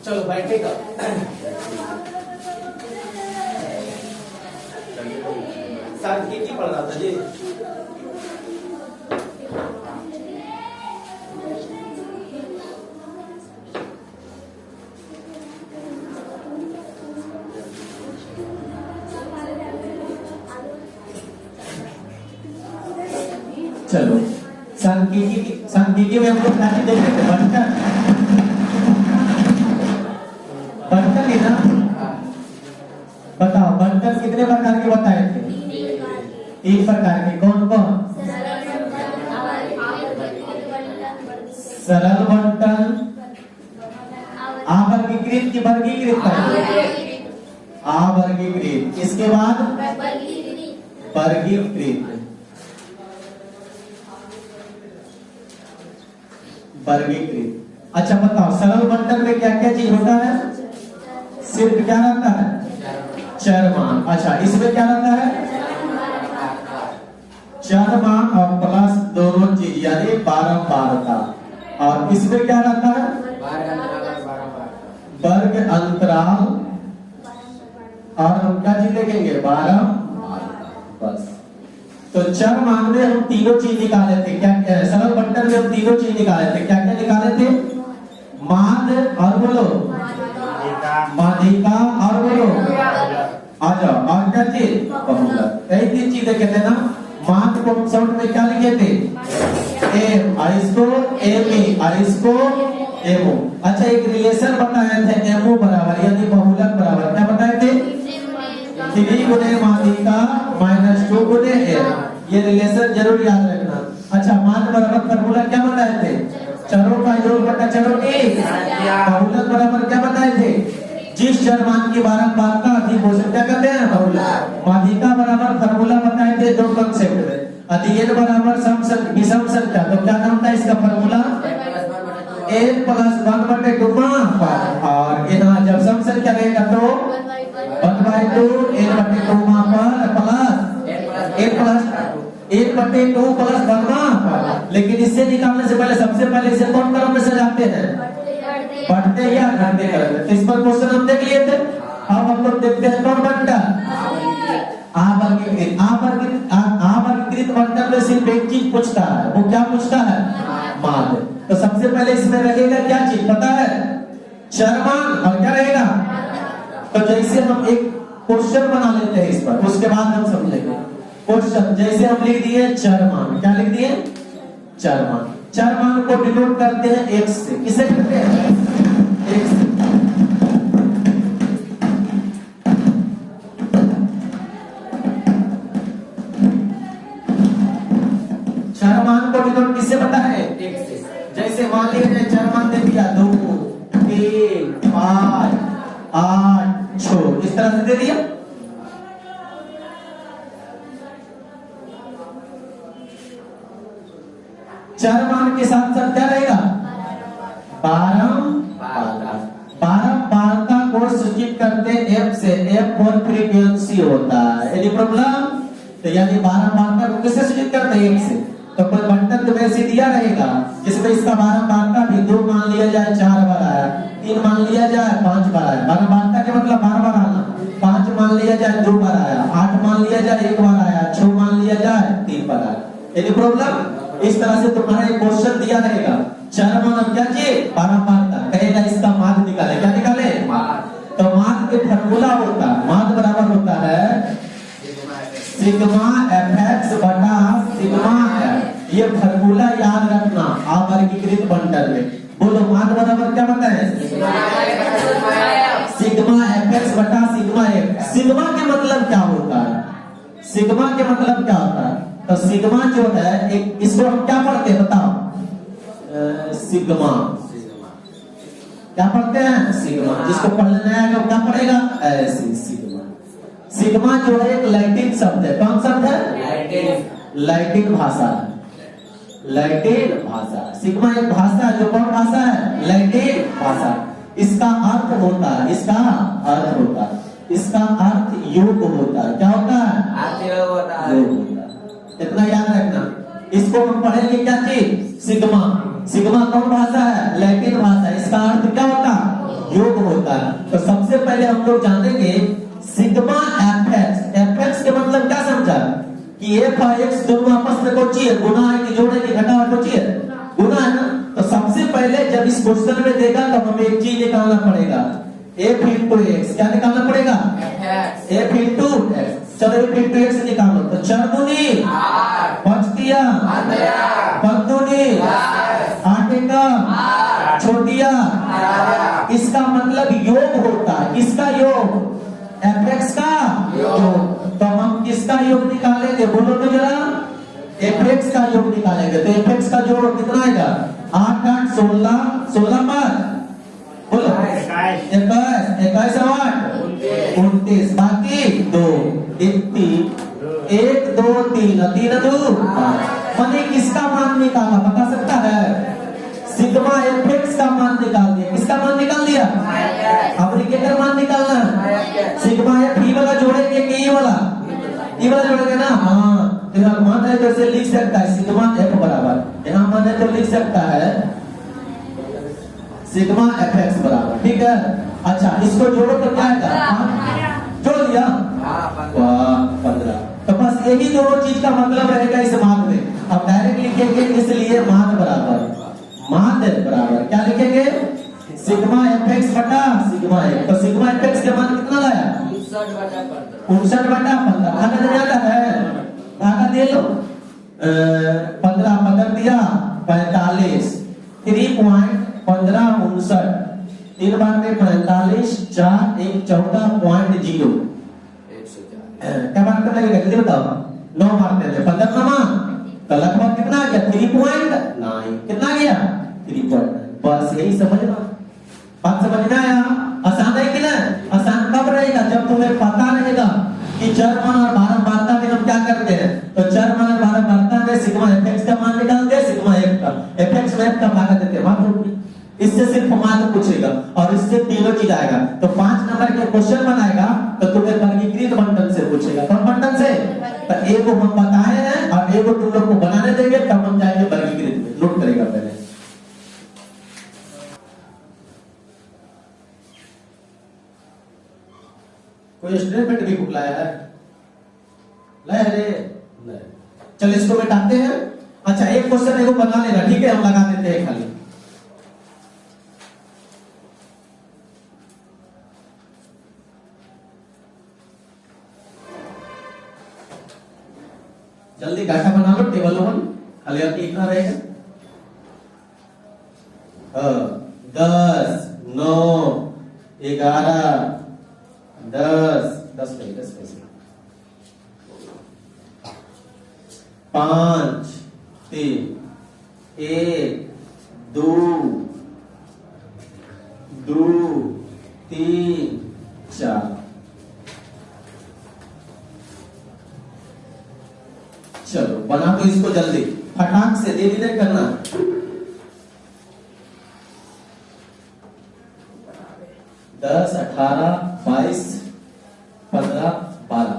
चलो बैठेगा। सांख्यिकी पढ़ रहा था जी। चलो सांख्यिकी में हमको क्या चीज देख रहे थे? बंटन है ना? बताओ बंटन कितने प्रकार के बताए थे? 3 प्रकार के। कौन कौन? सरल बंटन, अवर्गीकृत की वर्गीकृत? अवर्गीकृत। इसके बाद वर्गीकृत। वर्गीकृत। अच्छा बताओ सरल बंटन में क्या क्या चीज होता है? सिर्फ क्या रहता है? चरमान। अच्छा इसमें क्या रहता है? चरमान और प्लस दोनों चीज यानी बारंबारता। और इसमें क्या रहता है? वर्ग अंतराल। और हम क्या चीज लिखेंगे? बारंबारता। बस। तो चरमान में हम तीनों चीज निकाले थे। क्या क्या है? सरल बंटन में हम तीनों चीज निकाले थे। क्या क्या निकाले थे? माद और बोलो माध्यिका और बोलो आ जाओ। और क्या चीज? बहुलक। यही 3 चीजें कहते हैं ना। माद को हम शॉर्ट में क्या लिखे थे? एम। और इसको एम ई और इसको एमओ। अच्छा एक रिलेशन बताए थे एमओ बराबर यानी बहुलक बराबर क्या बताए थे? 3 गुणे माध्यिका माइनस 2 गुणे एम। ये रिलेशन जरूर याद रखना। अच्छा माद बराबर फार्मूला क्या बताए थे? चरों का योग बटा चरों की। बहुलक बराबर क्या बताए थे? जिस चरमान की बारंबारता अधिक हो सकता कहते हैं बहुलक। माध्यिका बराबर फार्मूला बताए थे 2 कंसेप्ट में। अध्ययन बराबर विषम संख्या। तो क्या नाम था इसका फार्मूला? n + 1/2 और यहाँ जब सम संख्या रहेगा तो 1/2 n/2 प्लस 1/2 प्लस 1 लेकिन इससे निकालने से पहले सबसे पहले इसे कौन क्रम में सजाते हैं? बढ़ते या घटते क्रम में। तो इस पर क्वेश्चन हम देख लिए थे। अब हम लोग देखते हैं कौन बंटन? अवर्गीकृत बंटन में सिर्फ एक चीज पूछता है। वो क्या पूछता है? माद। तो सबसे पहले इसमें रहेगा क्या चीज पता है? चरमान। और क्या रहेगा? तो जैसे हम एक क्वेश्चन बना लेते हैं इस पर, उसके बाद हम समझेंगे क्वेश्चन। जैसे हम लिख दिए चरमान। क्या लिख दिए? चरमान। चरमान को डिनोट करते हैं x से। किसे करते हैं? x से। चरमान को डिनोट किससे पता है? x से। जैसे मान लिया जाए चरमान दे दिया 2 3 5 8 6 इस तरह से दे दिया। चरमान के साथ साथ क्या रहेगा? बारंबारता को सूचित करते f से। f फॉर फ्रीक्वेंसी होता है। Any problem? तो यानी बारंबारता को किससे सूचित करते हैं? f से। तो कोई बंटन तो वैसे दिया रहेगा जिसमें इसका बारंबारता भी 2 मान लिया जाए 4 बार आया, 3 मान लिया जाए 5 बार आया। बारंबारता के मतलब बार बार आना। 5 मान लिया जाए 2 बार आया, 8 मान लिया जाए 1 बार आया, 6 मान लिया जाए 3 बार आया। Any problem? इस तरह से तुम्हारा एक क्वेश्चन दिया रहेगा। चरमान क्या चाहिए? बारंबारता। कहेगा इसका माद निकाले। क्या निकाले? माद। तो माद के फार्मूला होता है, माद बराबर होता है सिग्मा fx बटा सिग्मा f। ये फार्मूला याद रखना अवर्गीकृत बंटन में। बोलो माद बराबर क्या बताए? सिग्मा fx बटा सिग्मा f। सिग्मा के मतलब क्या होता है? सिग्मा के मतलब क्या होता है? तो सिग्मा जो है एक, इसको हम क्या पढ़ते हैं बताओ? सिग्मा। क्या पढ़ते हैं? सिग्मा। जिसको पढ़ना है वो क्या पढ़ेगा? ऐसे सिग्मा। सिग्मा जो है एक लैटिन शब्द है। कौन शब्द है? लैटिन भाषा। लैटिन भाषा। सिग्मा एक भाषा है जो कौन भाषा है? लैटिन भाषा। इसका अर्थ होता है, इसका अर्थ होता है, इसका अर्थ योग होता है। क्या होता है? अर्थ योग होता है। योग होता है। इतना याद रखना। इसको हम पढ़ेंगे क्या चीज? सिग्मा। सिग्मा कौन भाषा है? लैटिन भाषा। इसका अर्थ क्या होता है? योग होता है। तो सबसे पहले हम लोग जानेंगे सिग्मा एफएक्स। एफएक्स के मतलब क्या समझा? कि एफ और एक्स दोनों आपस में कोची है? गुना है कि जोड़ है कि घटा है? कोची है? गुना है ना। तो सबसे पहले जब इस क्वेश्चन में देगा तो हमें एक चीज निकालना पड़ेगा, एफ इंटू एक्स। क्या निकालना पड़ेगा? F into x. चलो एफ इंटू एक्स निकालो। तो चार दूनी पचतिया, पगदूनी आठेका, छोटिया। इसका मतलब योग होता है। किसका योग? एफ का योग। तो हम किसका योग निकालेंगे? बोलो तो जरा। एफ का योग निकालेंगे। तो एफ का योग कितना आएगा? 8 8 16 16 5 बोलो 21 21 8 29 बाकी 2 1 2 3 3 2 मैंने किसका मान निकाला बता सकता है? सिग्मा एफ का मान निकाल दिया। किसका मान निकाल दिया? अमेरिकेटर मान निकालना है। सिग्मा एफ ई वाला जोड़ेंगे कि ई वाला? ई वाला जोड़ेंगे ना। हाँ तो यहाँ मान है तो इसे लिख सकता है सिग्मा एफ बराबर, यहाँ मान है तो लिख सकता है सिग्मा एफ एक्स बराबर। ठीक है। अच्छा इसको जोड़ो तो क्या आएगा? जोड़ दिया 15। तो बस यही दोनों चीज का मतलब रहेगा इस मान में। अब डायरेक्ट लिखेंगे इसलिए मान बराबर मान बराबर क्या लिखेंगे? सिग्मा एफ एक्स बटा सिग्मा एफ। तो सिग्मा एफ एक्स के मान कितना लाया? 59 बटा 15। भागा दे जाता है, भागा दे लो। 15 पकड़ दिया 45 3.1559 3 बार में 45 4 1 14.0 क्या बात कर लगेगा? जल्दी बताओ। 9 मारते हैं 15 नमा तो लगभग कितना आ गया? 3.9 कितना गया? 3.9। बस यही समझना। बात समझना है। आसान है कि ना? आसान कब रहेगा? जब तुम्हें पता रहेगा कि चरमान और भारत में हम क्या करते हैं। तो चरमान और भारत में सिग्मा एफ का मान निकालते, सिग्मा एफ का एफ में एफ का भागा देते हैं। इससे सिर्फ मान पूछेगा और इससे तीनों चीज आएगा। तो 5 नंबर के क्वेश्चन बनाएगा तो तुम्हें वर्गीकृत बंटन से पूछेगा। कौन बंटन से? तो एक को हम बताए हैं और एक को तुम लोग को बनाने देंगे, तब हम जाएंगे वर्गीकृत में। नोट करेगा पहले। कोई स्टेटमेंट भी बुक लाया है? लाया रे? चल इसको मिटाते हैं। अच्छा एक क्वेश्चन एगो बना लेना। ठीक है हम लगा देते हैं खाली। जल्दी डाटा बना लो टेबल 1 खाली आपकी इतना रहेगा। 10 9 11 10 नहीं 10 पैसे 5 3 1 2 2 3 4। चलो बना तो इसको जल्दी फटाक से, देरी नहीं करना। दस 18 22 15 12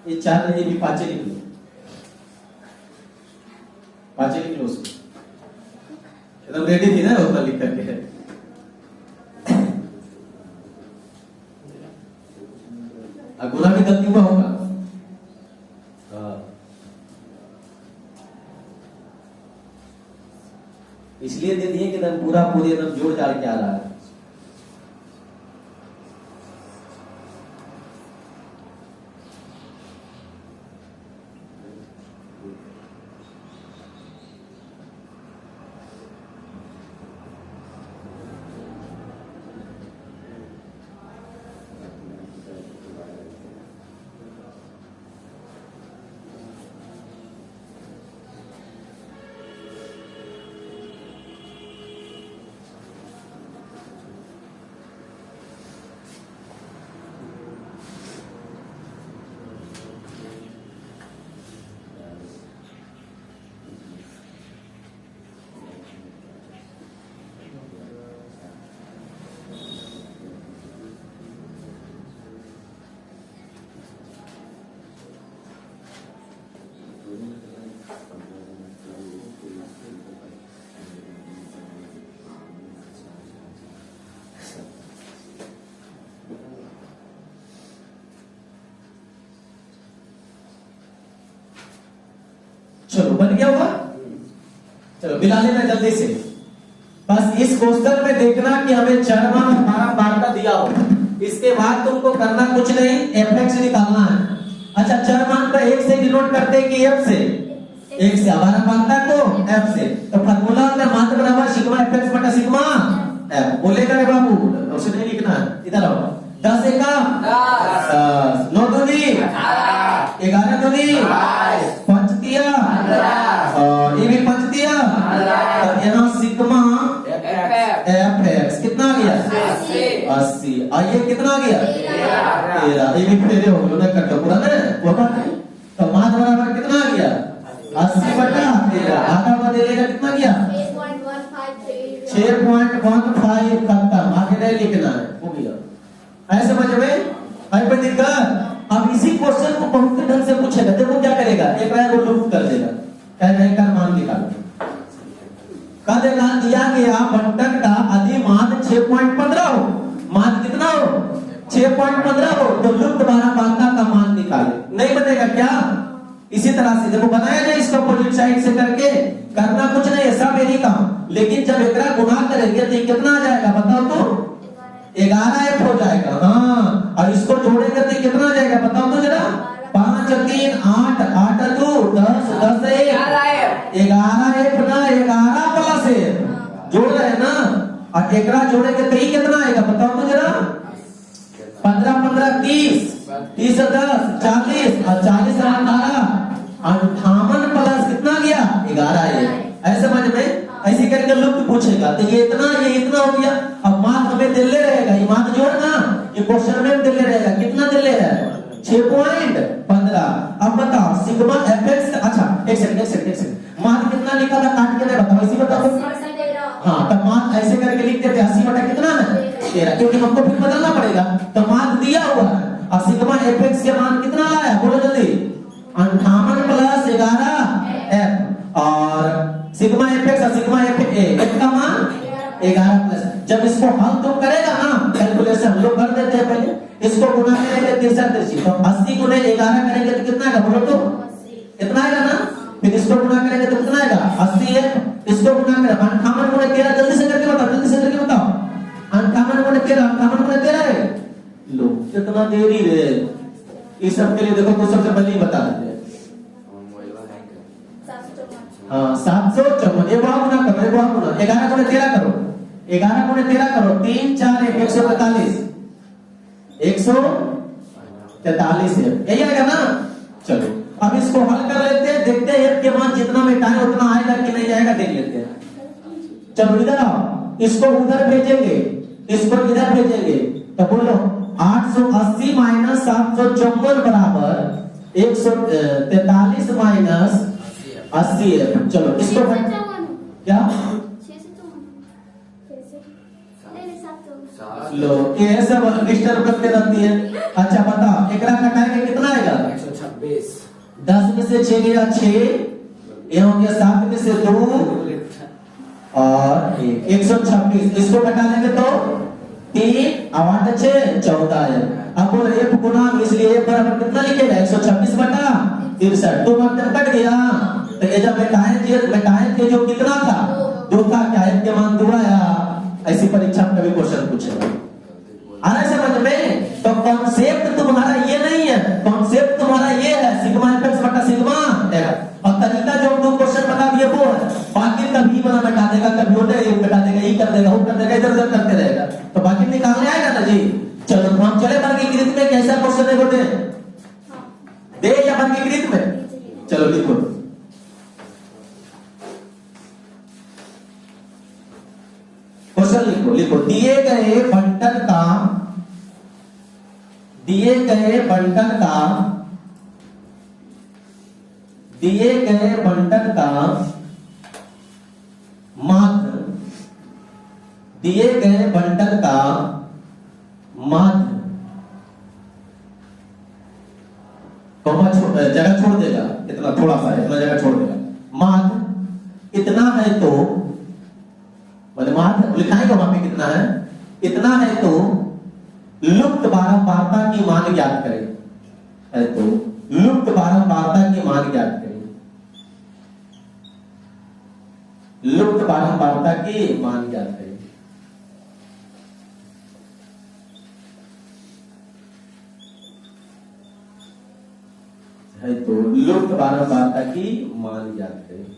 ये 4 नहीं भी 5 लिख लो, 5 लिख लो उसको। एकदम रेडी थी ना उतना लिख करके। गुना भी गलती हुआ होगा। इसलिए दे दिए कि एकदम पूरा पूरी एकदम जोड़ जाड़ के आ रहा है। चलो बन गया होगा। चलो मिला लेना जल्दी से। बस इस क्वेश्चन में देखना कि हमें चरमान और बारंबारता दिया हो, इसके बाद तुमको करना कुछ नहीं, fx निकालना है। अच्छा चरमान को 1 से डिनोट करते हैं कि f से, 1 से, बारंबारता को f से। तो फार्मूला होता है माध्य बराबर सिग्मा fx बटा सिग्मा f। बोलेगा रे बाबू, उसे नहीं लिखना है, इधर आओ। 10 एका 10, 9 दूनी 11 दूनी 5 तिया और ये भी 5 तिया, तो यहाँ सिग्मा fx कितना आ गया 80, और ये कितना आ गया 13, ये भी फेरे हो गए कट्टा पूरा ना वो बात है। तो माध्य बराबर कितना आ गया 80 बटा 13, आधा बदलेगा कितना गया 6.15 खत्म, आगे नहीं लिखना है, हो गया। ऐसे समझ में आई पे दिक्कत। अब इसी क्वेश्चन को बहुत ढंग से पूछेगा, देखो क्या करेगा, एक बार वो लूप कर देगा, कहेगा का मान निकालो, कह देगा दिया गया बंटन का अधिमाद 6.15 हो, मान कितना हो 6.15 हो, तो लुप्त बारंबारता का मान निकाले। नहीं बनेगा क्या? इसी तरह से देखो बनाया जाए इसको अपोजिट साइड से करके, करना कुछ नहीं है, सब यही काम। लेकिन जब एकरा गुणा करेंगे तो ये कितना आ जाएगा बताओ तो 11f हो जाएगा। हाँ, और इसको जोड़ेंगे तो कितना आ जाएगा बताओ तो जरा, 5 3 8 8 2 10 10 1 11f ना 11 प्लस जोड़ रहे हैं ना, और एकरा जोड़ेंगे तो ये कितना आएगा बताओ तो जरा, 15 15 30 30 10 40 और 40 18 58 प्लस कितना गया 11 है। ऐसे समझ में ऐसे करके लुप्त पूछेगा तो ये इतना हो गया। अब मान हमें दिल्ले रहेगा, ये मान जोड़ ना, ये क्वेश्चन में दिल्ले रहेगा, कितना दिल्ले है 6.15। अब बताओ सिग्मा fx, अच्छा एक सेकंड मान कितना लिखा था काट के नहीं बताओ, इसी बताओ। हाँ तो मान ऐसे करके लिख देते 80 बटा कितना है 13, क्योंकि हमको फिर बदलना पड़ेगा। तो मान दिया हुआ है और सिग्मा fx के मान कितना आया बोलो जल्दी, 58 प्लस 11f, और सिग्मा fx और सिग्मा f का मान 11 प्लस। जब इसको हल तुम करेगा ना कैलकुलेशन हम लोग कर देते हैं पहले, इसको गुना करेंगे 63, तो 80 गुने 11 करेंगे तो कितना आएगा बोलो तो, कितना आएगा ना, फिर इसको गुना करेंगे तो कितना आएगा 80 है, इसको गुना करें 58 गुने 13, जल्दी से करके बताओ, जल्दी से करके बताओ, 58 गुने 13, 58 गुने 13 है। लो कितना देरी रे, इस सब के लिए देखो तो सबसे पहले बता देते हैं। हाँ 754, ये बात गुना करो, ये बात गुना 11 गुने 13 करो, 11 गुने 13 करो, 3 4 143 143 है, यही आएगा ना। चलो अब इसको हल कर लेते हैं, देखते हैं f के मान जितना मिटाएं उतना आएगा कि नहीं आएगा देख लेते हैं। चलो इधर आओ, इसको उधर भेजेंगे, इसको इधर भेजेंगे, तो बोलो 880 माइनस 754 बराबर 143 माइनस 80 है। चलो इसको क्या लो ये सब डिस्टर्ब करते रहती है। अच्छा बताओ एकरा घटाएंगे कितना आएगा 126, 10 में से 6 गया 6, ये हो गया 7 में से 2 और 126, इसको घटा लेंगे तो 3 और 8 6 14 है। अब बोल f गुना, इसलिए f बराबर कितना लिखेगा 126 बटा 63, 2 मतलब कट गया। तो ये जब मिटाएं थे जो कितना था 2 था, क्या f के मान 2 आया। ऐसी परीक्षा में कभी क्वेश्चन पूछेगा, आ रहा है समझ में। तो कॉन्सेप्ट तुम्हारा ये नहीं है, कॉन्सेप्ट तुम्हारा ये है सिग्मा fx बटा सिग्मा f, और तरीका जो दो क्वेश्चन बता दिए वो है। बाकी कभी बना बैठा देगा, कभी होता है बैठा देगा, ये कर देगा, वो कर देगा, इधर उधर करते रहेगा, तो बाकी निकालने आएगा ना जी। चलो तो हम चले वर्गीकृत में, कैसा क्वेश्चन है बोलते दे या वर्गीकृत में। चलो लिखो क्वेश्चन लिखो, दिए गए बंटन का माध्य जगह छोड़ देगा, इतना थोड़ा सा इतना जगह छोड़ देगा, माध्य इतना है तो माध्य लिखाएगा वहां पे कितना है, इतना है तो लुप्त बारंबारता की मान ज्ञात करें, है तो लुप्त बारंबारता की मान ज्ञात करें। लुप्त बारंबारता की मान ज्ञात करें। है तो लुप्त बारंबारता की मान ज्ञात करें।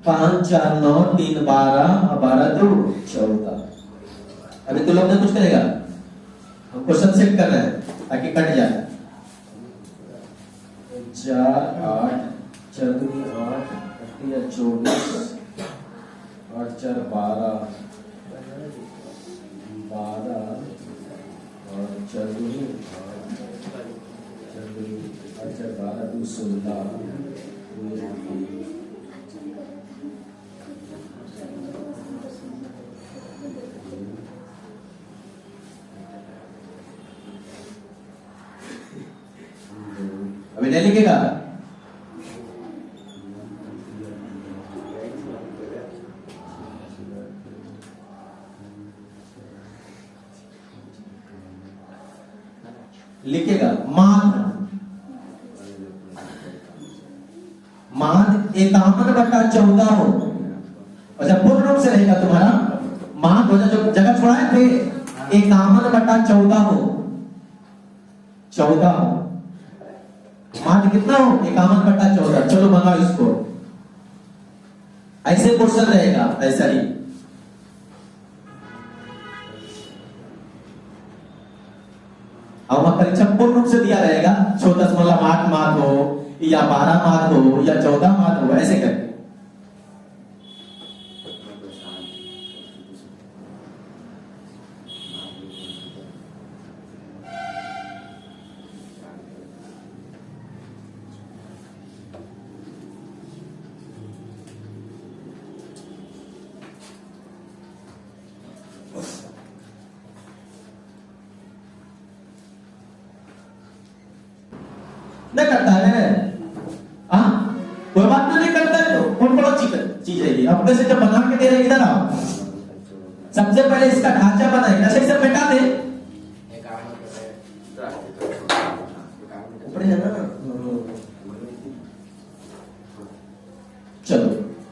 पांच चार नौ 3 12 12 2 14। अभी तो लोग ने कुछ करेगा, हम क्वेश्चन सेट कर रहे हैं ताकि कट जाए। 4 8 चौदह 8 24 8 4 12 12 और 14 8 4 12 2 16। अभी नहीं लिखेगा, लिखेगा मान 51/14 हो। अच्छा पूर्ण रूप से रहेगा तुम्हारा मान हो जो जगह छोड़ाए थे 51/14 हो। 14 मान कितना हो 51/14। चलो मंगाओ इसको, ऐसे क्वेश्चन रहेगा ऐसा ही। अब परीक्षा पूर्ण रूप से दिया रहेगा 14.8 मार्क हो या 12 मार्क हो या 14 मार्क हो, ऐसे करके। नहीं करता है कोई बात नहीं करता है तो कौन कौन चीज है ये अपने से जब बना के दे रहे इधर आओ। सबसे पहले इसका ढांचा बनाए, अच्छा इसे मिटा दे ऊपर है ना। चलो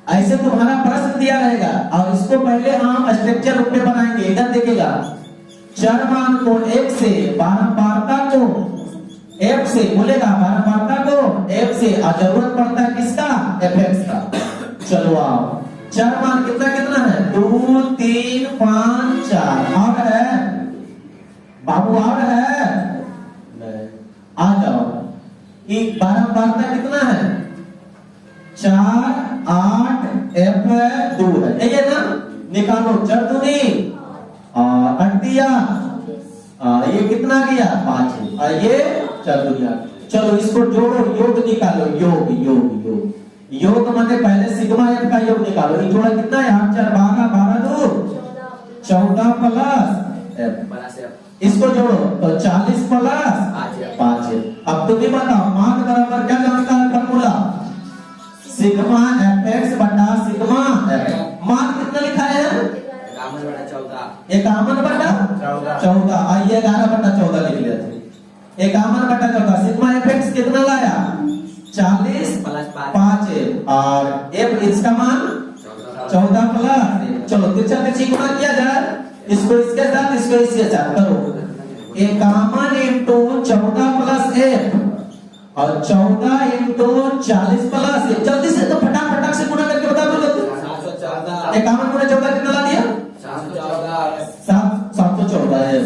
ऐसे तुम्हारा प्रश्न दिया रहेगा और इसको पहले हम स्ट्रक्चर रूप में बनाएंगे। इधर देखिएगा चर मान को 1 से बारंबारता को f से बोलेगा, बारंबारता को f से और जरूरत पड़ता है किसका fx का। चलो आओ चर मान कितना कितना है 2 3 5 4 और है बाबू और है आ जाओ। एक बारंबारता कितना है 4 8 f 2 है ये ना, निकालो चर दूनी और 8 दिया ये कितना गया 5 और ये चल दुनिया। चलो इसको जोड़ो, योग निकालो, योग योग योग योग माने पहले सिग्मा एफ का योग निकालो। ये जोड़ा कितना है 8 4 12 12 2 14 प्लस एफ। इसको जोड़ो तो 40 प्लस 5। अब तुम ही बताओ मान बराबर क्या जानता है फॉर्मूला सिग्मा एफ बटा सिग्मा एफ। मान कितना लिखा है 51/14। आइए 11/14 लिख लिया था। 51/14 सिग्मा एफ कितना लाया 40 + 5 और एफ इसका मान 14 प्लस। चलो तिरछा तिरछी गुणा किया जाए, इसको इसके साथ इसको इसके साथ करो। 51 × 14 प्लस एफ और 14 × 40 प्लस एफ। जल्दी से तो फटाफट से गुणा करके बता दो जल्दी। 51 × 14 कितना ला दिया 714 है।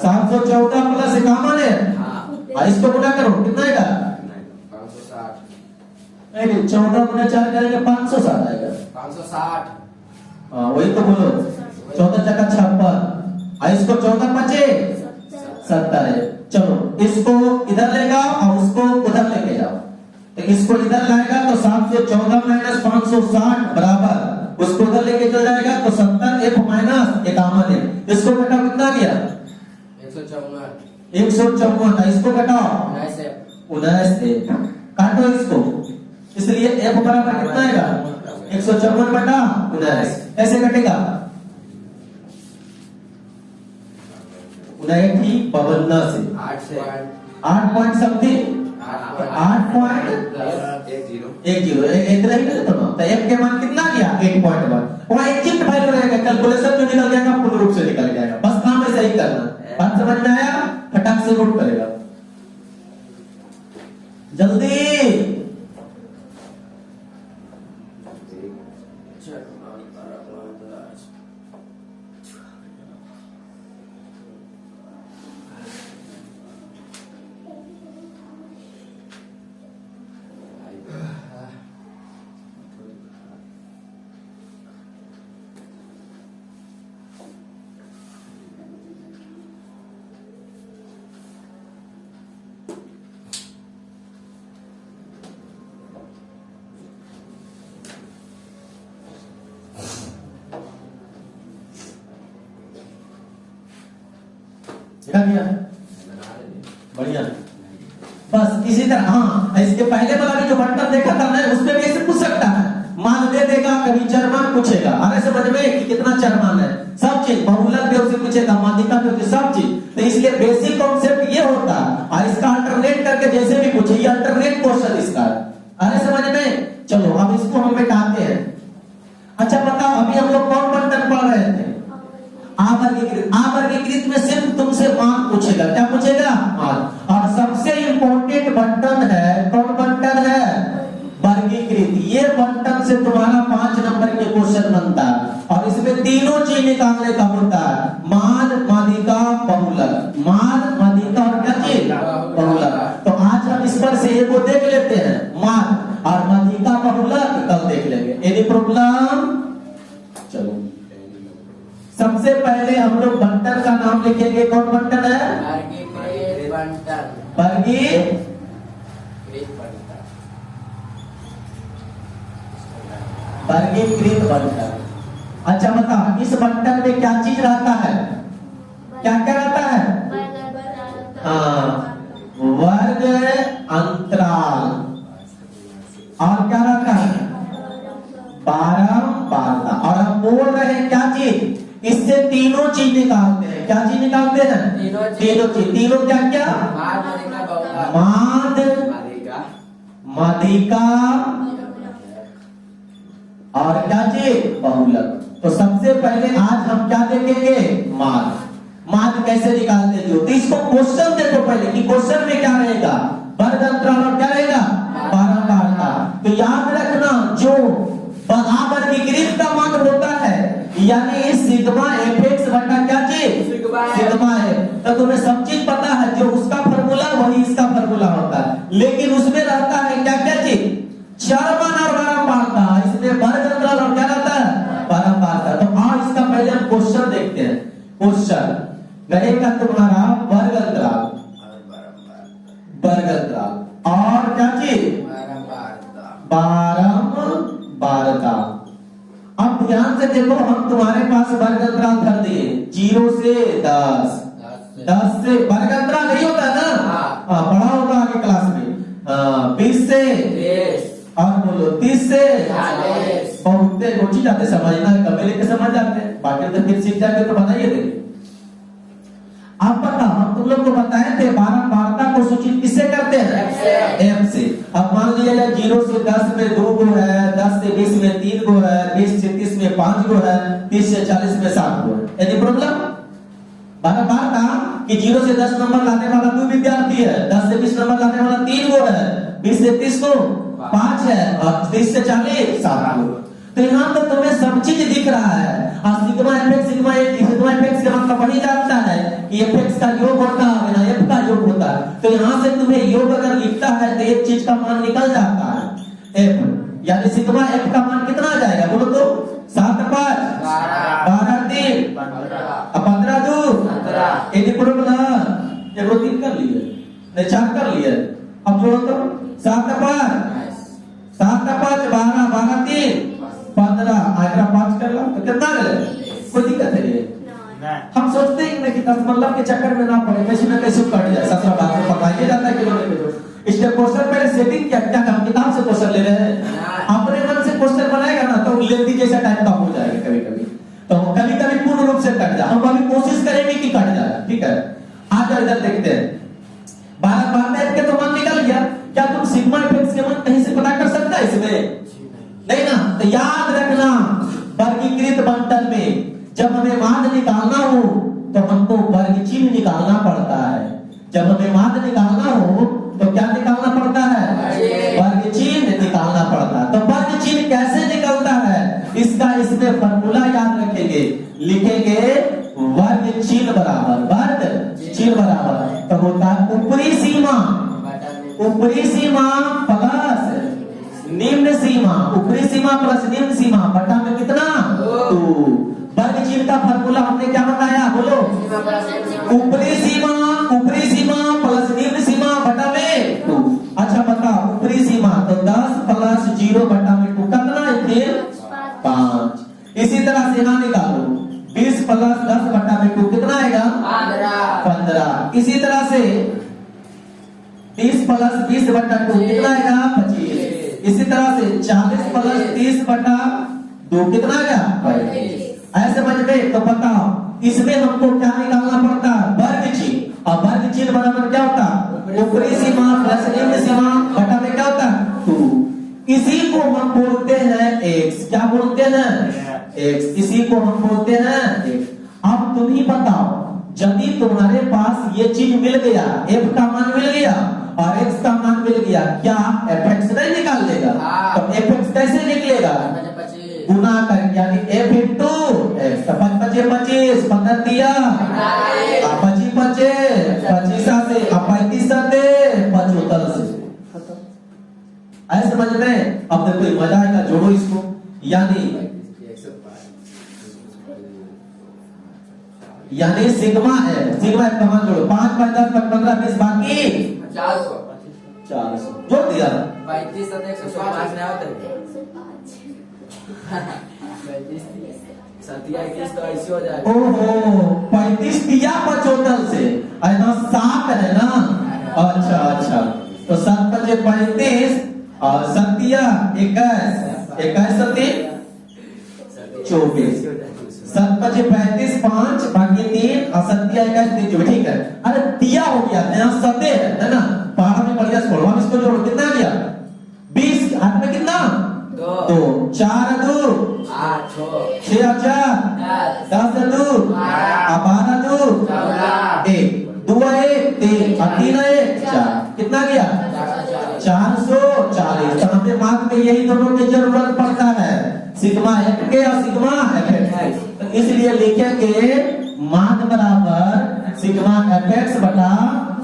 714 प्लस 51 है और इसको गुणा करो कितना आएगा 560। नहीं 14 × 4 करेंगे 560 आएगा 560। वही तो बोलो 14 × 56 और इसको 14 बचे 70 है। चलो इसको इधर ले जाओ और उसको उधर लेके जाओ। तो इसको इधर लाएगा तो 714 - 560 बराबर उसको उधर लेके चल जाएगा तो 70 f - 51 है। इसको घटाओ कितना गया 154। 154 इसको घटाओ 19 f। 19 f। काटो इसको, इसलिए f बराबर कितना आएगा 154/19 ऐसे कटेगा 59 से 8 पॉइंट समथिंग 8.10 इतना ही तो f के मान कितना गया 8.1 वहां एग्जैक्ट वैल्यू रहेगा, कैलकुलेशन जो निकल जाएगा पूर्ण रूप से निकल जाएगा, बस काम ऐसा ही करना। बात समझ में आया? फटाक से नोट करेगा जल्दी। बढ़िया, बस इसी तरह। हाँ, इसके पहले वाला भी जो बंटन देखा था ना, उसमें भी ऐसे पूछ सकता है, मान दे देगा, कभी चरमान पूछेगा, अरे समझ में कि कितना चरमान है, सब चीज बहुलक भी उससे पूछेगा, माध्यिका भी उससे सब चीज। तो इसलिए बेसिक कॉन्सेप्ट ये होता है, और इसका अल्टरनेट करके जैसे भी पूछे, ये अल्टरनेट क्वेश्चन इसका, अरे समझ में। चलो अब इसको हम बैठाते हैं। अच्छा बताओ, अभी हम लोग कौन बंटन पढ़ रहे थे? आवर्गीकृत में सिर्फ तुमसे मान पूछेगा, क्या पूछेगा? मान। और सबसे इंपॉर्टेंट बंटन है, कौन बंटन है? वर्गीकृत। ये बंटन से तुम्हारा 5 नंबर के क्वेश्चन बनता है, और इसमें तीनों चीज निकालने का होता है, मान, माध्यिका, बहुलक। मान, माध्यिका और क्या चीज? बहुलक। तो आज हम इस पर से एक को देख लेते हैं, मान और माध्यिका, बहुलक कल देख लेंगे। Any problem? चलो सबसे पहले हम लोग बंटन का नाम लिखेंगे। कौन बंटन है? वर्गीकृत बंटन। अच्छा बताओ, इस बंटन में क्या चीज रहता है? क्या क्या रहता है? हाँ, वर्ग अंतराल। और क्या रहता है? बारंबारता। और हम बोल रहे हैं क्या चीज? इससे तीनों चीज निकालते हैं। क्या चीज निकालते हैं? तीनों चीज। तीनों क्या क्या? माद, माध्यिका और क्या चीज? बहुलक। तो सबसे पहले आज हम क्या देखेंगे? माद। माद कैसे निकालते हैं? तो इसको क्वेश्चन देखो पहले कि क्वेश्चन में क्या रहेगा? वर्ग अंतराल और क्या रहेगा? बारंबारता। तो याद रखना, जो आवर्गीकृत का मान होता है, यानी सिग्मा fx बटा क्या चीज? सिग्मा है। तो तुम्हें सब चीज पता है, जो उसका फॉर्मूला वही इसका फॉर्मूला होता है, लेकिन उसमें रहता है क्या क्या चीज? चरमान और बारंबारता। इसमें वर्ग अंतराल और क्या रहता है? बारंबारता। तो आज इसका पहले हम क्वेश्चन देखते हैं। क्वेश्चन रहेगा तुम्हारा वर्ग अंतराल, वर्ग अंतराल और क्या चीज? बारंबारता। अब ध्यान से देखो, हम तुम्हारे पास वर्ग अंतराल धर दिए 0 से 10, 10 से वर्ग अंतराल नहीं होता ना? पढ़ा होगा आगे क्लास में। 20 से 30 और बोलो 30 से 40। बहुत रोची जाते, समझना कभी लेके समझ जाते हैं, बाकी तो फिर सीख जाते तो बताइए देंगे। आप बताओ, हम तुम लोग को बताए थे बारंबारता को सूचित किससे करते हैं? f से। अब मान लिया जाए 0 से 10 में 2 गो है, 10 से 20 में 3 गो है, 20 से 30 में 5 गो है, 30 से 40 में 7 गो है। Any problem? बारंबारता कि 0 से 10 नंबर लाने वाला 2 विद्यार्थी है, 10 से 20 नंबर लाने वाला 3 गो है, 20 से 30 को 5 है, और 30 से 40 7 गो। तो यहाँ पर तुम्हें सब चीज दिख रहा है। और सिग्मा fx, सिग्मा fx के मतलब वही जानता है कि fx का योग होता है ना f का योग होता है। तो यहाँ से तुम्हें योग अगर लिखता है तो एक चीज का मान निकल जाता है f, यानी सिग्मा f का मान कितना आ जाएगा? बोलो तो 7 5 12 3 15 2 एक प्रॉब्लम एगो 3 कर लिए, नहीं 4 कर लिए। अब जोड़ो तो 7 5 12 12 3 15 आगरा 5 कर लो तो कितना गए? कोई दिक्कत है? हम सोचते हैं कि 10 मतलब के चक्कर में ना पड़े, कैसे ना कैसे कट जाए। 17 बात में पकाइए जाता है किलो में। इसलिए क्वेश्चन पहले सेटिंग क्या क्या हम किताब से क्वेश्चन ले रहे हैं, अपने मन से क्वेश्चन बनाएगा ना तो लेंथी जैसा टाइप का हो जाएगा कभी कभी, तो कभी कभी पूर्ण रूप से कट जाए, हम अभी कोशिश करेंगे कि कट जाए, ठीक है। आज इधर देखते हैं 12 के तो मान निकल गया, क्या तुम सिग्मा इफेक्ट के मान कहीं से पता कर सकता है इसमें? नहीं ना। तो याद रखना वर्गीकृत बंटल में जब हमें मान निकालना हो तो हमको वर्ग चिन्ह निकालना पड़ता है। जब हमें मान निकालना हो तो क्या निकालना पड़ता है? वर्ग चिन्ह निकालना पड़ता है। तो वर्ग चिन्ह कैसे निकलता है इसका इसमें फॉर्मूला याद रखेंगे, लिखेंगे वर्ग चिन्ह बराबर वर्ग चिन्ह बराबर तो होता है ऊपरी सीमा प्लस निम्न सीमा, ऊपरी सीमा प्लस निम्न सीमा बटा में कितना 2। वर्ग चिन्ह का फॉर्मूला हमने क्या बताया, बोलो? ऊपरी सीमा प्लस निम्न सीमा बटा में 2। अच्छा बताओ ऊपरी सीमा तो 10 प्लस 0 बटा में 2 कितना है? फिर 5। इसी तरह से यहाँ निकालो 20 प्लस 10 बटा में 2 कितना आएगा? 15। इसी तरह से 30 प्लस 20 बटा 2 कितना आएगा? 25। इसी तरह से 40 प्लस 30 बटा 2 कितना आएगा? 25। ऐसे समझ में तो बताओ इसमें हमको क्या निकालना पड़ता है? वर्ग चिन्ह। और वर्ग चिन्ह बराबर क्या होता है? ऊपरी सीमा प्लस निम्न सीमा बटा में क्या होता है? 2। इसी को हम बोलते हैं x। क्या बोलते हैं? x। इसी को हम बोलते हैं x। अब तुम ही बताओ यदि तुम्हारे पास ये चीज मिल गया, f का मान मिल गया और x का मान मिल गया, क्या fx नहीं निकाल देगा? तो fx कैसे निकलेगा? गुना कर यानी f इंटू x। 5 5 25 15 दिया 25 25 25 से 35 से 75 से ऐसे समझ में। अब देखो मजा आएगा, जोड़ो इसको यानी सिग्मा है, सिग्मा का मान जोड़ो 5 5 10 15 20 बाकी 400 जोड़ दिया 35 और 105 नहीं होता है। तो ऐसे हो जाएगा। ओहो 35 दिया 75 से ऐसा 7 है ना। अच्छा तो 7 5 35 और 7 21 सती 24 7 5 35 5 बाकी 3 और 7 21 24। ठीक है। अरे दिया हो गया यहाँ सते है ना, बारह में बढ़िया छोड़ो। हम इसको जोड़ो कितना गया 20 हाथ में कितना 2 4 2 8 6 4 10 2 12 2 1 2 1 3 और 3 1 4 कितना गया 440। तो हमें मार्क में यही दोनों की जरूरत पड़ता है, सिग्मा एफ के और सिग्मा एफ एक्स। तो इसलिए लिखेंगे मान बराबर सिग्मा एफ एक्स बटा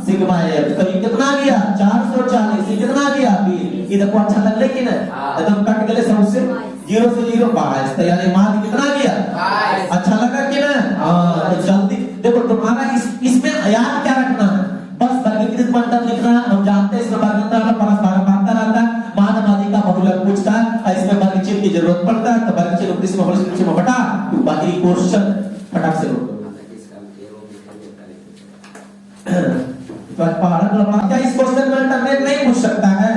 सिग्मा एफ। तो ये कितना गया 440। ये कितना गया 20। ये देखो अच्छा लग रहा है कि नहीं? एकदम कट गए सबसे 0 से 0 22। तो यानी मान कितना गया 22। अच्छा लगा कि नहीं? तो जल्दी देखो तुम्हारा इसमें याद क्या रखना है, बस वर्गीकृत बंटल लिखना है। हम जानते हैं इसमें वर्गीकृत परस्पर बांटता रहता है, मान मादी का बहुलक पूछता है और इसमें वर्ग चिन्ह की जरूरत पड़ता है। तो वर्ग चिन्ह ऊपरी सीमा प्लस निम्न सीमा बटा बाकी क्वेश्चन फटाक से रोक दो। तो क्या इस क्वेश्चन में अल्टरनेट नहीं पूछ सकता है?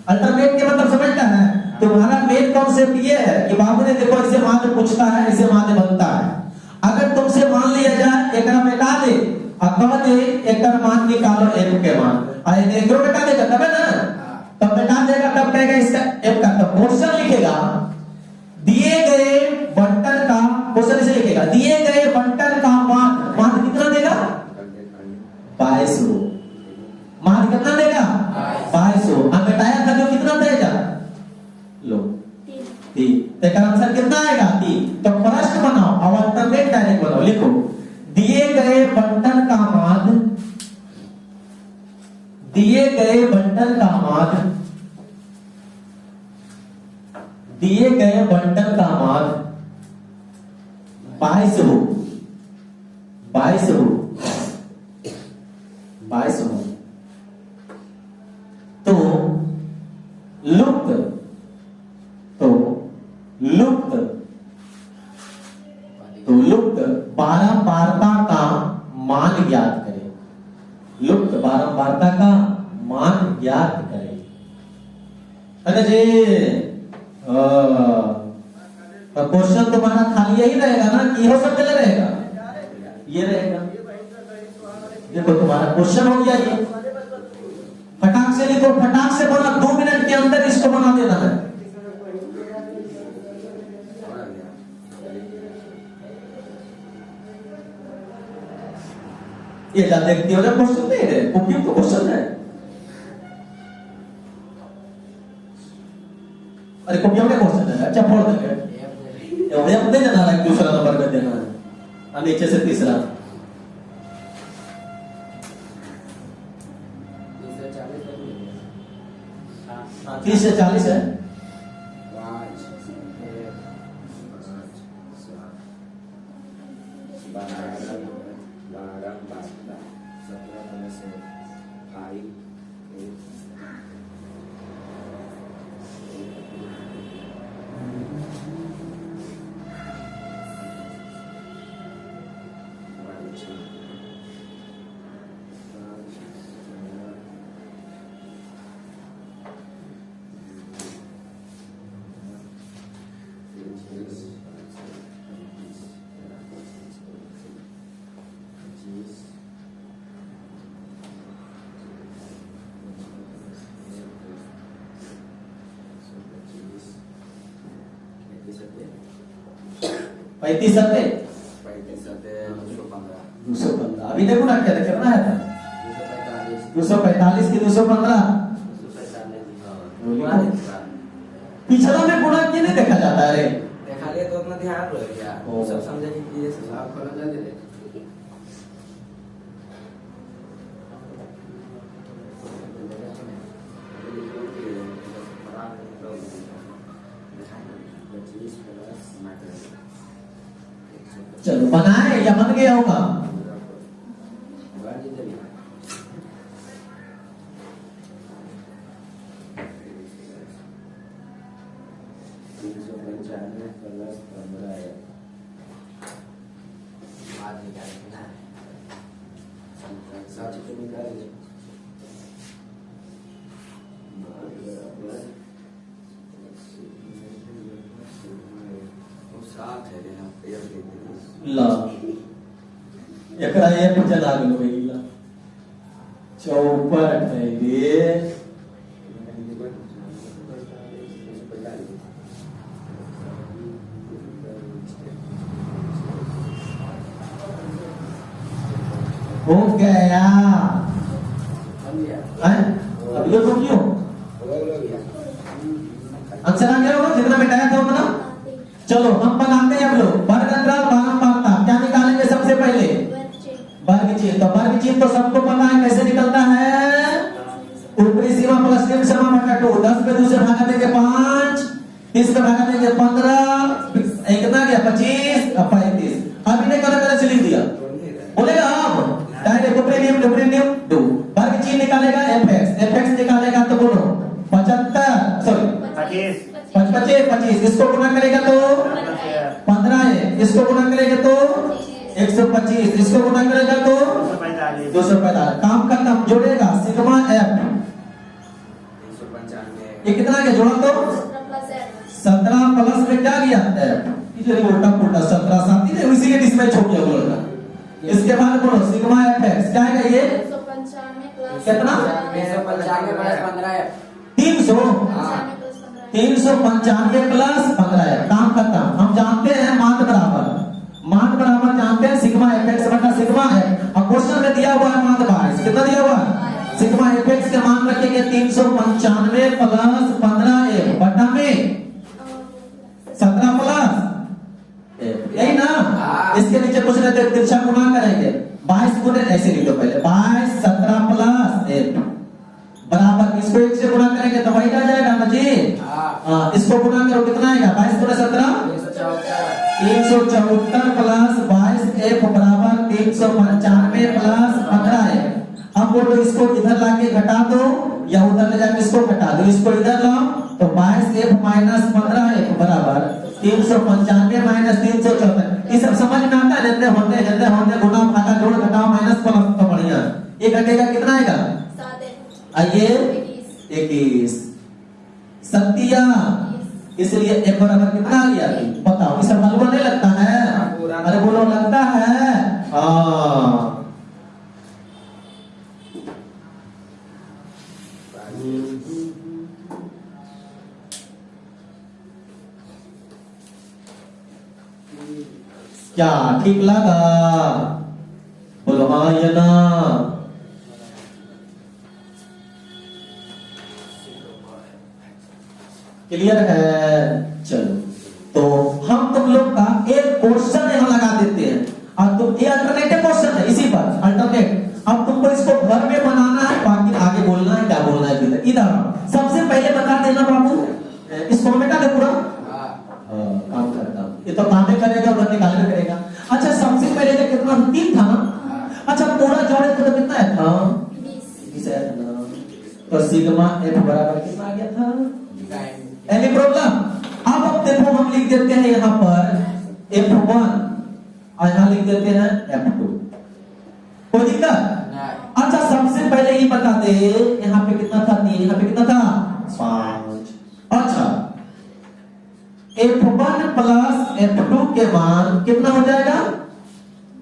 अल्टरनेट के मतलब समझता है? तुम्हारा मेन कॉन्सेप्ट ये है कि बाबू ने देखो ऐसे मान पूछता है, ऐसे मान बनता है। अगर तुमसे मान लिया जाए एकरा मिटा दे और कह दे एकर मान निकालो f के मान, और एकरो मिटा देगा तब है ना, तब मिटा देगा तब कहेगा इसका f का। तो क्वेश्चन लिखेगा दिए गए बंटन का, क्वेश्चन इसे लिखेगा दिए गए बंटन का मान कितना देगा 2200। मान कितना देगा 2200। अब मिटाया था जो कितना देगा लो 3। तो इसका आंसर कितना आएगा 3। तो प्रश्न बनाओ और अल्टरनेट डायरेक्ट बनाओ। लिखो दिए गए बंटन का मान, दिए गए बंटन का मान, दिए गए बंटन का मान 2200 तो लुप्त बारंबारता का मान ज्ञात करें। लुप्त बारंबारता का मान ज्ञात अच्छा जी, क्वेश्चन तुम्हारा खाली यही रहेगा ना कि हो सब जगह रहेगा? ये रहेगा। देखो तुम्हारा क्वेश्चन हो गया ये, फटाक से लिखो, फटाक से बना, 2 मिनट के अंदर इसको बना देना है। ये क्या देखती हो, क्वेश्चन नहीं है, कॉपी तो क्वेश्चन है। अरे कॉपी में क्वेश्चन है, अच्छा फोड़ देंगे। ये अब नहीं जाना है, दूसरा नंबर कर देना है, अब नीचे से तीसरा। 30 से 40 है। 5 35 सत्ते 215 215। अभी देखो ना क्या करना है, 245 की 215 पिछला में गुणा क्यों नहीं देखा जाता है? देखा लिए तो उतना ध्यान रह गया, ओ। सब समझे कि ये सब आप खोला जा दे। चलो बनाए या बन गया होगा? ला एकरा ये पिक्चर आ गयो भैया, चौपट है ये। हो गया अब ये तो क्यों आंसर आ गया होगा जितना मिटाया था उतना। चलो हम बनाते हैं अब लोग वर्ग अंतराल बारंबारता। क्या निकालेंगे सबसे पहले? वर्ग चिन्ह। तो वर्ग चिन्ह तो सबको पता है कैसे निकलता है, ऊपरी सीमा प्लस निम्न सीमा बटा 2। 10 पे 2 से भागा देंगे 5, 30 पे भागा देंगे 15, कितना गया 25, अब 35। अब इन्हें कलर कलर से लिख दिया, बोलेगा आप डायरेक्ट ऊपरी निम्न 2। वर्ग चिन्ह निकालेगा fx निकालेगा तो बोलो 75 सॉरी 25, इसको गुना करेगा तो 15 है, इसको गुना करेगा तो 125, इसको गुना करेगा तो 245। काम खत्म, जोड़ेगा सिग्मा f, ये कितना क्या जोड़ा तो 17 प्लस में क्या गया f, इधर उल्टा पुल्टा 17 साथी ने उसी के डिस्मैच हो गया बोलना। इसके बाद बोलो सिग्मा fx क्या है ये कितना 395 प्लस 15 है। काम खत्म। हम जानते हैं मान बराबर जानते हैं सिग्मा fx बटा सिग्मा है। अब क्वेश्चन में दिया हुआ है मान 22, कितना दिया हुआ है? सिग्मा fx के मान रखेंगे 395 प्लस 15 बटा में 17 प्लस यही ना। इसके नीचे कुछ नहीं तो तिरछा गुना करेंगे 22 गुने ऐसे लिख दो पहले 22 17 प्लस 1 बराबर, इसको 1 से गुना करेंगे तो वही आ जाएगा ना जी। इसको गुना करो कितना आएगा 22 गुने 17 374 प्लस 22 f बराबर 395 प्लस 15 है। अब बोलो इसको इधर लाके घटा दो या उधर ले जाके इसको घटा दो, इसको इधर लाओ तो 22 f माइनस 15 f बराबर 395 माइनस 374। ये सब समझ में आता है, जल्दी होते गुना भागा जोड़ घटाओ माइनस प्लस तो बढ़िया। ये घटेगा कितना आएगा? आइए 21 सत्या, इसलिए F बराबर कितना आ गया बताओ। इसे मालूम नहीं लगता है? अरे बोलो लगता है। हाँ क्या ठीक लगा? बोलो हाँ या ना। क्लियर है? चलो तो हम तुम लोग का एक क्वेश्चन यहाँ लगा देते हैं और तुम ये अल्टरनेटिव क्वेश्चन है, इसी पर अल्टरनेट। अब तुमको इसको घर में बनाना है, बाकी आगे बोलना है, क्या बोलना है इधर। इधर सबसे पहले बता देना बाबू, इसको मिटा दे पूरा। काम करता हूँ, ये तो काम ही करेगा उधर निकाल के करेगा। अच्छा सबसे पहले तो कितना 3 था ना? अच्छा पूरा जोड़े तो कितना है था? 20 है ना? तो सिग्मा F बराबर कितना आ गया था? Any problem? अब देखो हम लिख देते हैं यहाँ पर F1 और यहाँ लिख देते हैं F2। कोई दिक्कत? अच्छा सबसे पहले ये बता दे, यहाँ पे कितना था 3, यहाँ पे कितना था 5। अच्छा F1 प्लस F2 के मान कितना हो जाएगा?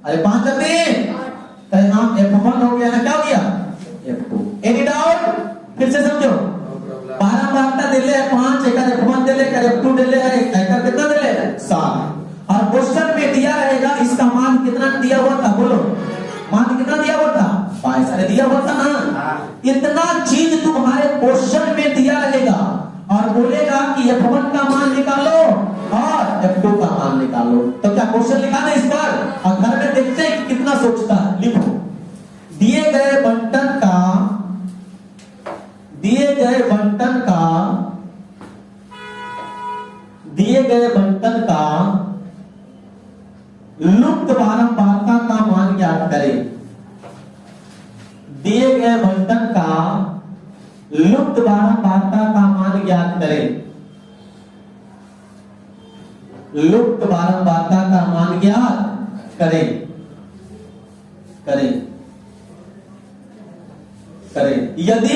अरे 5 तो यहाँ F1 हो गया है, क्या हो गया F2। Any doubt? फिर से समझो, बारंबारता दे ले 5, एक F1 दे ले, F2 दे ले, एक कितना दे ले 7। और क्वेश्चन में दिया रहेगा इसका मान कितना दिया हुआ था, बोलो मान कितना दिया हुआ था 22। अरे दिया हुआ था ना? इतना चीज तुम्हारे क्वेश्चन में दिया रहेगा और बोलेगा कि F1 का मान निकालो और F2 का मान निकालो। तो क्या क्वेश्चन लिखा ना इस पर और घर में देखते हैं कि कितना सोचता है। लिखो दिए गए बंटन का लुप्त बारंबारता का मान ज्ञात करें। दिए गए बंटन का लुप्त बारंबारता का मान ज्ञात करें। लुप्त बारंबारता का मान ज्ञात करें। यदि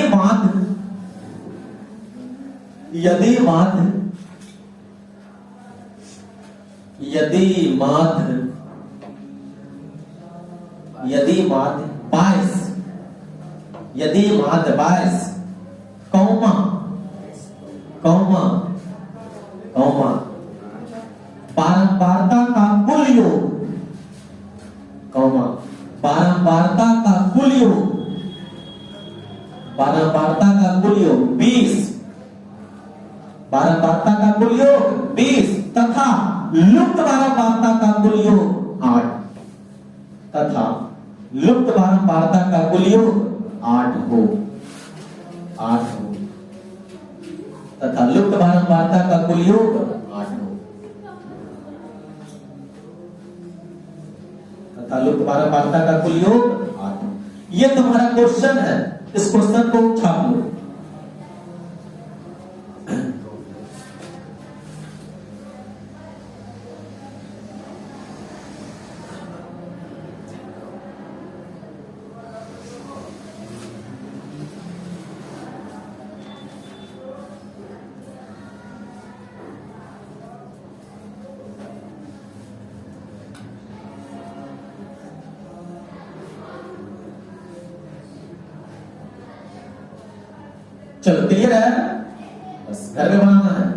माध्य 22 कौमा बारंबारता का कुल योग, बारंबारता का कुल योग 20, बारंबारता का कुल योग 20 तथा लुप्त बारंबारता का कुल योग 8 तथा लुप्त बारंबारता का कुल योग 8 हो तथा लुप्त बारंबारता का कुल योग 8 हो तथा लुप्त बारंबारता का कुल योग 8 हो। ये तुम्हारा क्वेश्चन है, इस क्वेश्चन को छाप लो। चलो क्लियर है? बस घर में बनाना है।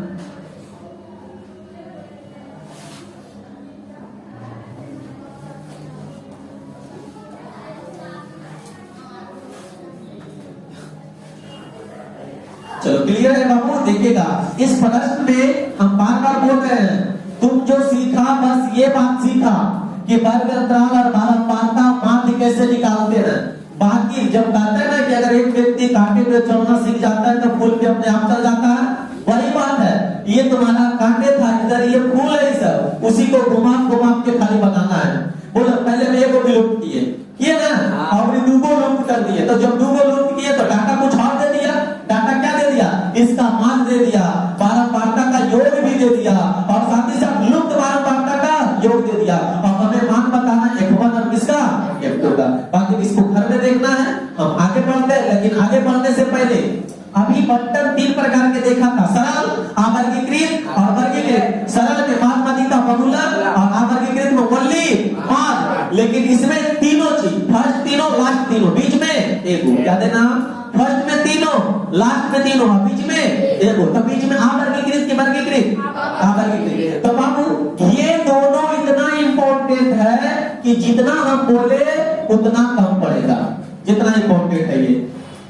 चलो क्लियर है बाबू? देखिएगा इस प्रश्न में हम बार बार बोल रहे हैं, तुम जो सीखा बस ये बात सीखा कि वर्ग अंतराल और बारंबारता माध्य कैसे निकालते हैं। बाकी जब कहते हैं ना कि अगर एक व्यक्ति कांटे पे चलना सीख जाता है तो फूल पे अपने आप चल जाता है, वही बात है। ये तुम्हारा कांटे था, इधर ये फूल है, सब उसी को घुमा के खाली बनाना है। बोलो पहले में एक को विलुप्त किए ना, और 2 को लुप्त कर दिए। तो जब 2 को लुप्त किए तो डाटा कुछ और दे दिया। डाटा क्या दे दिया? इसका मान दे दिया, बारंबारता का योग भी दे दिया और साथ ही साथ लुप्त बारंबारता का योग दे दिया। और हमें मान बताना F1 और किसका? F2 का। बाकी इसको घर में देखना है, हम आगे बढ़ते हैं। लेकिन आगे बढ़ने से पहले अभी बंटन तीन प्रकार के देखा था, सरल, अवर्गीकृत और वर्गीकृत। सरल में माध्यमिका बहुलक और अवर्गीकृत में ओनली माद। लेकिन इसमें तीनों चीज, फर्स्ट तीनों, लास्ट तीनों, बीच में एगो। क्या देना? फर्स्ट में तीनों, लास्ट में तीनों, बीच में एगो। तो बीच में अवर्गीकृत की वर्गीकृत? अवर्गीकृत। तो बाबू ये दोनों इतना इंपॉर्टेंट है कि जितना हम बोले उतना कम पड़ेगा। जितना इंपॉर्टेंट है ये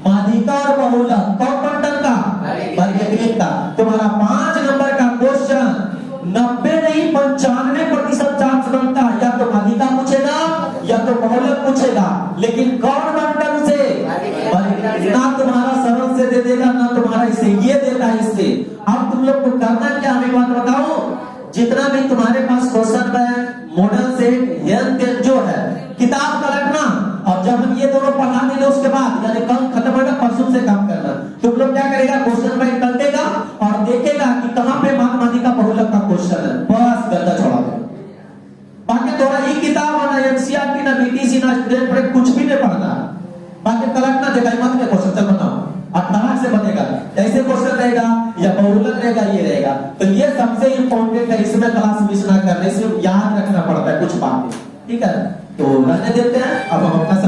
माध्यिका और बहुलक, कौन बंटन का? वर्गीकृत का। तुम्हारा 5 नंबर का क्वेश्चन 90 नहीं 95% चांस बनता है, या तो माध्यिका पूछेगा या तो बहुलक पूछेगा, लेकिन कौन बंटन से? ना तुम्हारा सरल से दे देगा, ना तुम्हारा इससे, ये देता है इससे। अब तुम लोग को करना क्या, हमें बात बताओ। जितना भी तुम्हारे पास question bank, model set, health जो है, किताब का रखना। और जब हम ये दोनों पढ़ा देंगे उसके बाद, यानी कल खत्म होगा, परसों से काम करना। तुम लोग क्या करेगा, क्वेश्चन बैंक पलटेगा और देखेगा कि कहां पे माध्यिका बहुलक का क्वेश्चन है, बस गद्दा छोड़ा दे। बाकी थोड़ा ही किताब ना एनसीईआरटी ना बीटीसी ना स्टूडेंट पर कुछ भी नहीं पढ़ना। बाकी कलट ना देखा मत में क्वेश्चन चल बताओ 18 से बनेगा, ऐसे क्वेश्चन रहेगा या बहुलक रहेगा, ये रहेगा। तो ये सबसे इंपॉर्टेंट है, इसमें क्लास मिस ना करने से याद रखना पड़ता है कुछ बातें, ठीक है। तो रहने देते हैं, अब हम अपना